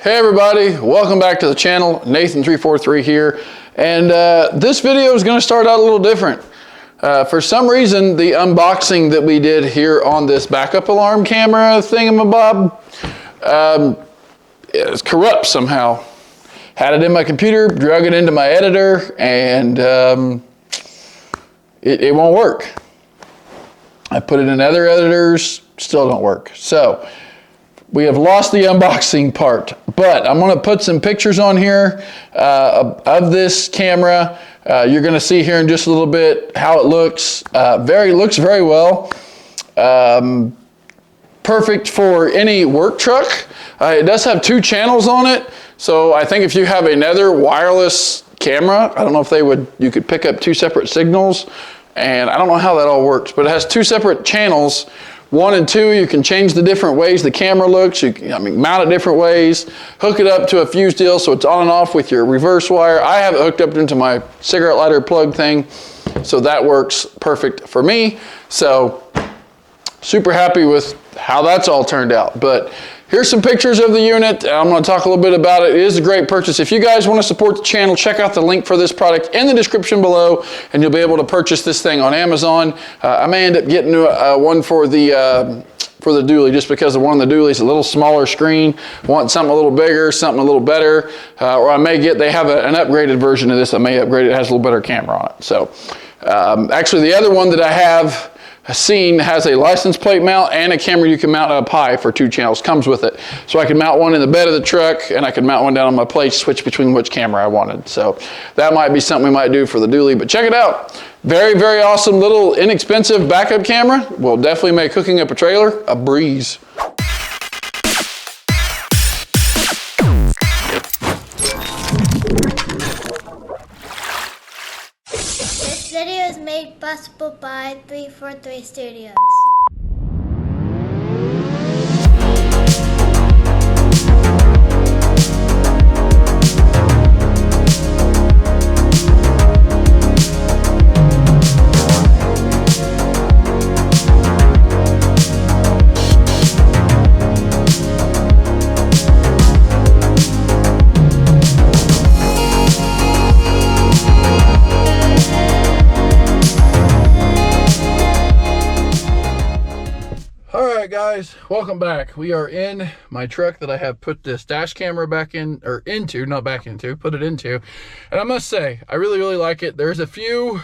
Hey everybody, welcome back to the channel. Nathan343 here, and this video is going to start out a little different. For some reason, the unboxing that we did here on this backup alarm camera thingamabob is corrupt somehow. Had it in my computer, drug it into my editor, and it won't work. I put it in other editors, still don't work. So we have lost the unboxing part, but I'm gonna put some pictures on here of this camera. You're gonna see here in just a little bit how it looks. Looks very well. Perfect for any work truck. It does have 2 channels on it, so I think if you have another wireless camera, I don't know if you could pick up 2 separate signals, and I don't know how that all works, but it has 2 separate channels. 1 and 2, you can change the different ways the camera looks. You can, mount it different ways, hook it up to a fuse deal so it's on and off with your reverse wire. I have it hooked up into my cigarette lighter plug thing, so that works perfect for me. So super happy with how that's all turned out. But here's some pictures of the unit. I'm going to talk a little bit about it. It is a great purchase. If you guys want to support the channel, check out the link for this product in the description below, and you'll be able to purchase this thing on Amazon. I may end up getting one for the dually, just because the one on the dually is a little smaller screen. Want something a little bigger, something a little better, or I may they have an upgraded version of this. I may upgrade it. It has a little better camera on it. So actually the other one that I have seen has a license plate mount and a camera you can mount up high for 2 channels, comes with it. So I can mount one in the bed of the truck, and I can mount one down on my plate, switch between which camera I wanted. So that might be something we might do for the dually, but check it out. Very, very awesome little inexpensive backup camera. Will definitely make hooking up a trailer a breeze. This video is made possible by 343 Studios. Guys, welcome back. We are in my truck that I have put this dash camera back in, or into, not back into, put it into. And I must say, I really, really like it. There's a few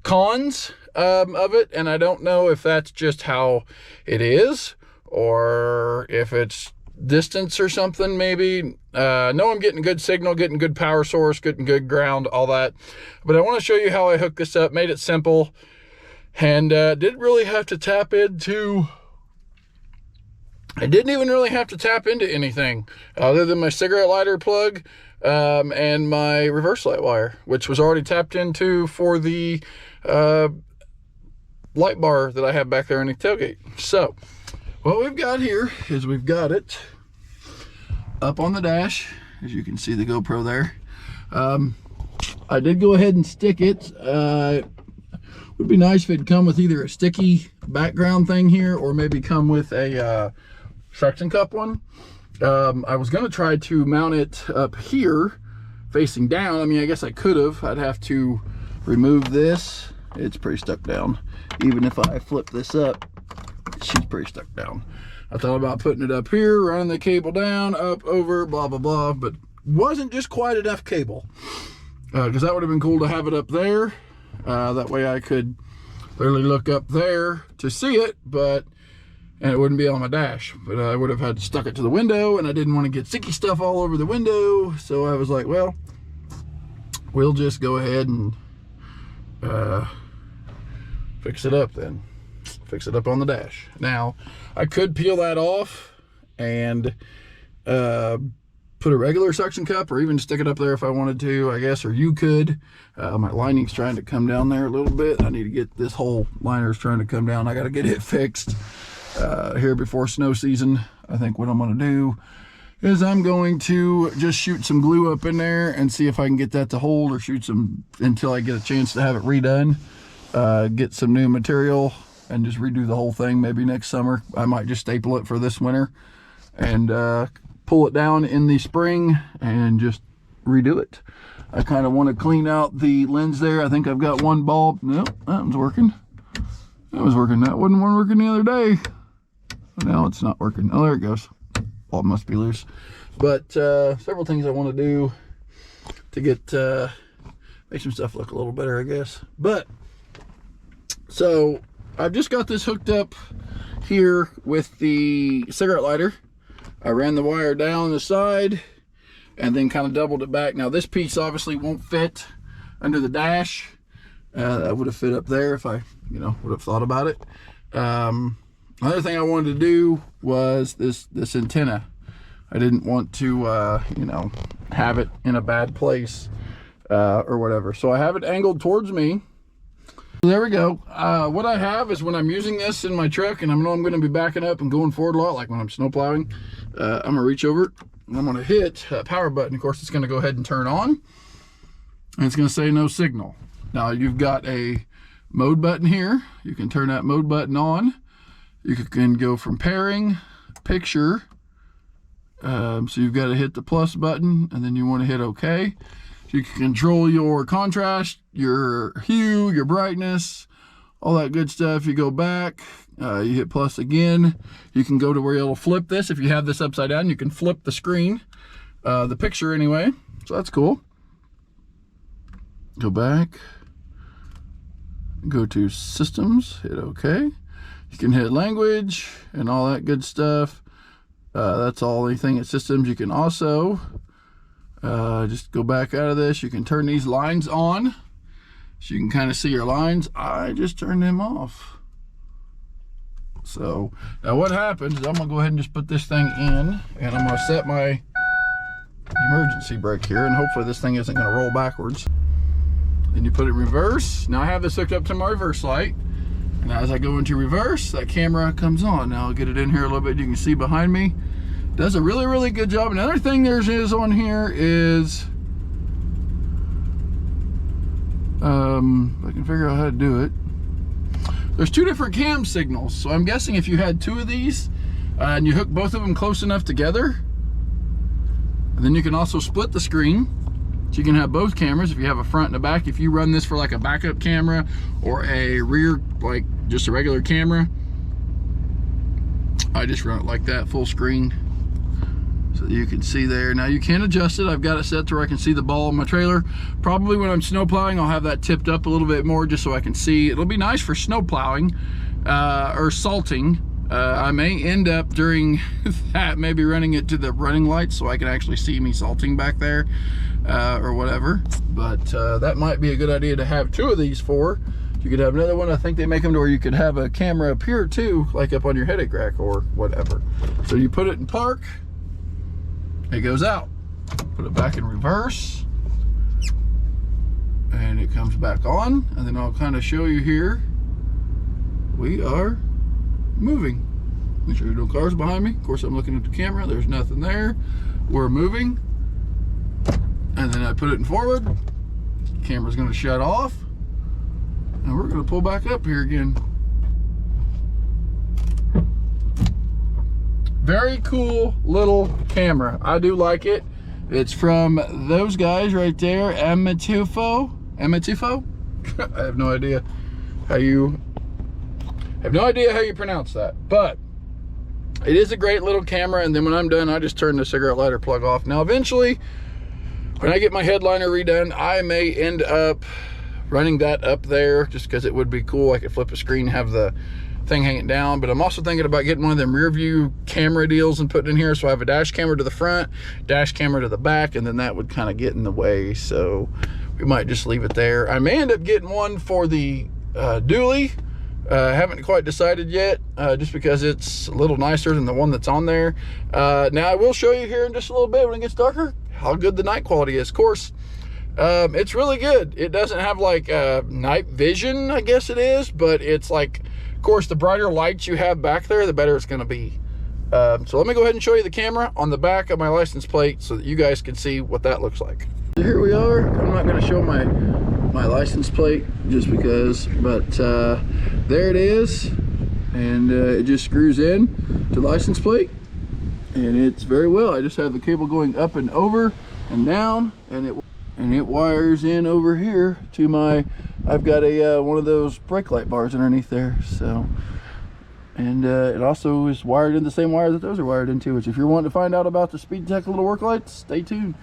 cons of it, and I don't know if that's just how it is, or if it's distance or something, maybe. No, I'm getting good signal, getting good power source, getting good ground, all that. But I want to show you how I hooked this up, made it simple, and didn't really have to tap into... I didn't even really have to tap into anything other than my cigarette lighter plug and my reverse light wire, which was already tapped into for the light bar that I have back there in the tailgate. So what we've got here is we've got it up on the dash, as you can see the GoPro there. I did go ahead and stick it. Would be nice if it'd come with either a sticky background thing here, or maybe come with a suction cup one. I was going to try to mount it up here facing down. I mean, I guess I could have. I'd have to remove this. It's pretty stuck down. Even if I flip this up, she's pretty stuck down. I thought about putting it up here, running the cable down, up, over, blah, blah, blah, but wasn't just quite enough cable. Because that would have been cool to have it up there. That way I could literally look up there to see it, and it wouldn't be on my dash. But I would have had to stuck it to the window, and I didn't want to get sticky stuff all over the window. So I was like, well, we'll just go ahead and fix it up then. Fix it up on the dash. Now, I could peel that off and put a regular suction cup, or even stick it up there if I wanted to, I guess, or you could. My lining's trying to come down there a little bit. I need to get this whole liner's trying to come down. I got to get it fixed here before snow season. I think what I'm going to do is I'm going to just shoot some glue up in there and see if I can get that to hold, or shoot some until I get a chance to have it redone. Get some new material and just redo the whole thing maybe next summer. I might just staple it for this winter and pull it down in the spring and just redo it. I kind of want to clean out the lens there. I think I've got one bulb. Nope, that one's working. That was working. That wasn't one working the other day. Now it's not working. Oh, there it goes. Bulb must be loose. But several things I want to do to get make some stuff look a little better, I guess. But so I've just got this hooked up here with the cigarette lighter. I ran the wire down the side and then kind of doubled it back. Now this piece obviously won't fit under the dash. That would have fit up there if I, would have thought about it. Another thing I wanted to do was this antenna. I didn't want to, have it in a bad place or whatever. So I have it angled towards me. There we go. What I have is when I'm using this in my truck and I know I'm going to be backing up and going forward a lot, like when I'm snow plowing, I'm going to reach over it and I'm going to hit that power button. Of course, it's going to go ahead and turn on and it's going to say no signal. Now you've got a mode button here. You can turn that mode button on. You can go from pairing, picture. So you've got to hit the plus button and then you want to hit OK. So you can control your contrast, your hue, your brightness, all that good stuff. You go back, you hit plus again. You can go to where you'll flip this. If you have this upside down, you can flip the screen, the picture anyway. So that's cool. Go back, go to systems, hit OK. You can hit language and all that good stuff. That's all anything at systems. You can also just go back out of this. You can turn these lines on so you can kind of see your lines. I just turned them off. So now what happens is I'm gonna go ahead and just put this thing in and I'm gonna set my emergency brake here and hopefully this thing isn't gonna roll backwards. Then you put it in reverse. Now I have this hooked up to my reverse light. And as I go into reverse, that camera comes on. Now I'll get it in here a little bit. You can see behind me. Does a really, really good job. Another thing there is on here is, if I can figure out how to do it. There's two different cam signals. So I'm guessing if you had two of these and you hook both of them close enough together, and then you can also split the screen. So you can have both cameras if you have a front and a back. If you run this for like a backup camera or a rear, like just a regular camera, I just run it like that, full screen, so that you can see there. Now you can adjust it. I've got it set to where I can see the ball on my trailer. Probably when I'm snow plowing, I'll have that tipped up a little bit more just so I can see. It'll be nice for snow plowing or salting. I may end up during that maybe running it to the running lights so I can actually see me salting back there or whatever. But that might be a good idea to have two of these for. You could have another one. I think they make them to where you could have a camera up here too, like up on your headache rack or whatever. So you put it in park, it goes out. Put it back in reverse, and it comes back on. And then I'll kind of show you here. We are moving. Make sure there are no cars behind me. Of course, I'm looking at the camera. There's nothing there. We're moving. And then I put it in forward. The camera's going to shut off. And we're going to pull back up here again. Very cool little camera. I do like it. It's from those guys right there, Amatufo. I have no idea how you pronounce that, but it is a great little camera. And then when I'm done, I just turn the cigarette lighter plug off. Now eventually, when I get my headliner redone, I may end up running that up there just because it would be cool. I could flip a screen, have the thing hanging down. But I'm also thinking about getting one of them rear view camera deals and putting in here, so I have a dash camera to the front, dash camera to the back, and then that would kind of get in the way. So we might just leave it there. I may end up getting one for the dually. Haven't quite decided yet, just because it's a little nicer than the one that's on there. Now I will show you here in just a little bit when it gets darker how good the night quality is. Of course, it's really good. It doesn't have like night vision, I guess it is, but it's like, of course, the brighter lights you have back there, the better it's going to be. So let me go ahead and show you the camera on the back of my license plate so that you guys can see what that looks like. So here we are. I'm not going to show my license plate just because, but there it is, and it just screws in to the license plate. and it's very well. I just have the cable going up and over and down, and it wires in over here to my, I've got a one of those brake light bars underneath there. So, and it also is wired in the same wire that those are wired into, which if you're wanting to find out about the SpeedTech little work lights, stay tuned.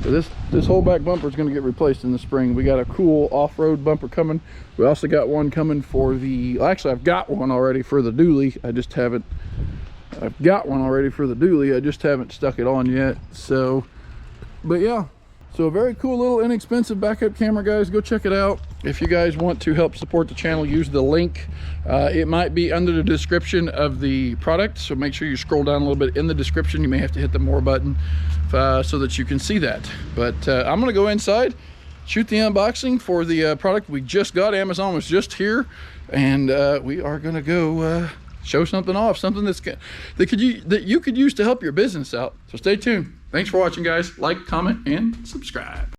So this whole back bumper is going to get replaced in the spring. We got a cool off-road bumper coming. We also got one coming for the, actually I've got one already for the dually. I've got one already for the dually. I just haven't stuck it on yet. So, but yeah. So a very cool little inexpensive backup camera, guys. Go check it out. If you guys want to help support the channel, use the link. It might be under the description of the product, so make sure you scroll down a little bit in the description. You may have to hit the more button so that you can see that. But I'm gonna go inside, shoot the unboxing for the product we just got. Amazon was just here, and we are gonna go show something off, something that you could use to help your business out. So stay tuned. Thanks for watching, guys. Like, comment, and subscribe.